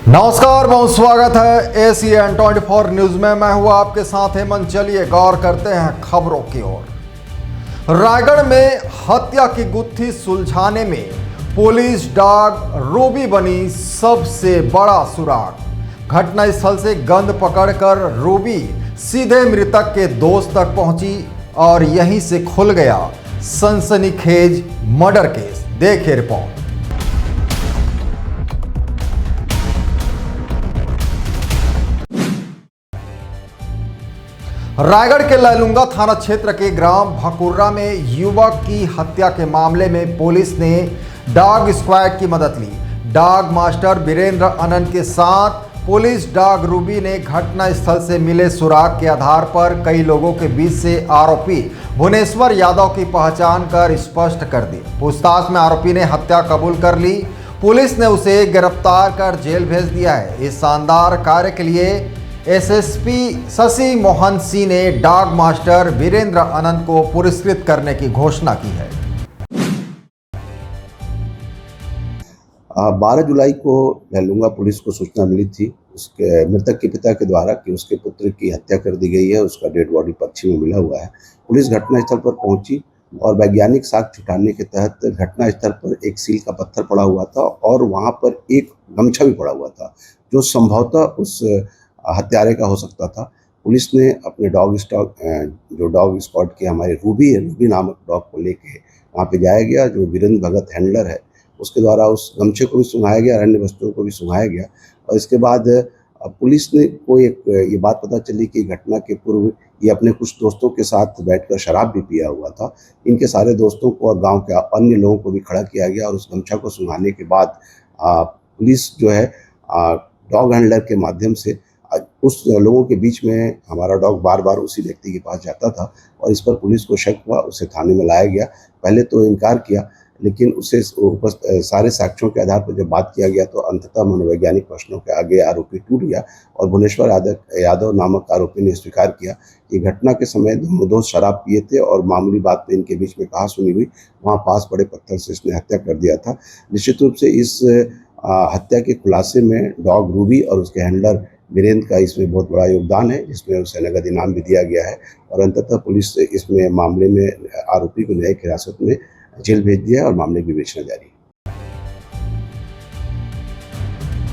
नमस्कार, बहुत स्वागत है ACN 24 न्यूज में। मैं हूं आपके साथ हेमंत। चलिए गौर करते हैं खबरों की ओर। रायगढ़ में हत्या की गुत्थी सुलझाने में पुलिस डॉग रूबी बनी सबसे बड़ा सुराग। घटनास्थल से गंद पकड़कर रूबी सीधे मृतक के दोस्त तक पहुंची और यहीं से खुल गया सनसनीखेज मर्डर केस। देखिए रिपोर्ट। रायगढ़ के लैलूंगा थाना क्षेत्र के ग्राम भकुर्रा में युवक की हत्या के मामले में पुलिस ने डॉग स्क्वाड की मदद ली। डॉग मास्टर वीरेंद्र आनंद के साथ पुलिस डॉग रूबी ने घटनास्थल से मिले सुराग के आधार पर कई लोगों के बीच से आरोपी भुवनेश्वर यादव की पहचान कर स्पष्ट कर दी। पूछताछ में आरोपी ने हत्या कबूल कर ली। पुलिस ने उसे गिरफ्तार कर जेल भेज दिया है। इस शानदार कार्य के लिए SSP शशि मोहन सिंह ने डॉग मास्टर वीरेंद्र आनंद को पुरस्कृत करने की घोषणा की है। 12 जुलाई को लैलूंगा पुलिस को सूचना मिली थी उसके मृतक के पिता के द्वारा कि उसके पुत्र की हत्या कर दी गई है। उसका डेड बॉडी पक्षी में मिला हुआ है। पुलिस घटनास्थल पर पहुंची और वैज्ञानिक साक्ष्य जुटाने के तहत घटनास्थल पर एक सील का पत्थर पड़ा हुआ था और वहां पर एक गमछा भी पड़ा हुआ था जो संभवतः उस हत्यारे का हो सकता था। पुलिस ने अपने डॉग स्क्वाड के हमारे रूबी नामक डॉग को लेके वहाँ पे जाया गया। जो वीरेंद्र भगत हैंडलर है उसके द्वारा उस गमछे को भी सुंघाया गया, अन्य वस्तुओं को भी सुंघाया गया। और इसके बाद पुलिस ने को ये बात पता चली कि घटना के पूर्व ये अपने कुछ दोस्तों के साथ बैठकर शराब भी पिया हुआ था। इनके सारे दोस्तों को और गाँव के अन्य लोगों को भी खड़ा किया गया और उस गमछा को सुंघाने के बाद पुलिस जो है डॉग हैंडलर के माध्यम से उस लोगों के बीच में हमारा डॉग बार बार उसी व्यक्ति के पास जाता था और इस पर पुलिस को शक हुआ। उसे थाने में लाया गया। पहले तो इनकार किया, लेकिन उसे सारे साक्ष्यों के आधार पर जब बात किया गया तो अंततः मनोवैज्ञानिक प्रश्नों के आगे आरोपी टूट गया और भुवनेश्वर यादव नामक आरोपी ने स्वीकार किया कि घटना के समय दोनों दोस्त शराब पिए थे और मामूली बात पे इनके बीच में कहा सुनी हुई वहाँ पास पड़े पत्थर से इसने हत्या कर दिया था। निश्चित रूप से इस हत्या के खुलासे में डॉग रूबी और उसके हैंडलर वीरेंद्र का इसमें बहुत बड़ा योगदान है, जिसमें उसे नगद इनाम भी दिया गया है। और अंततः पुलिस इसमें मामले में आरोपी को न्यायिक हिरासत में जेल भेज दिया है और मामले की विवेचना जारी है।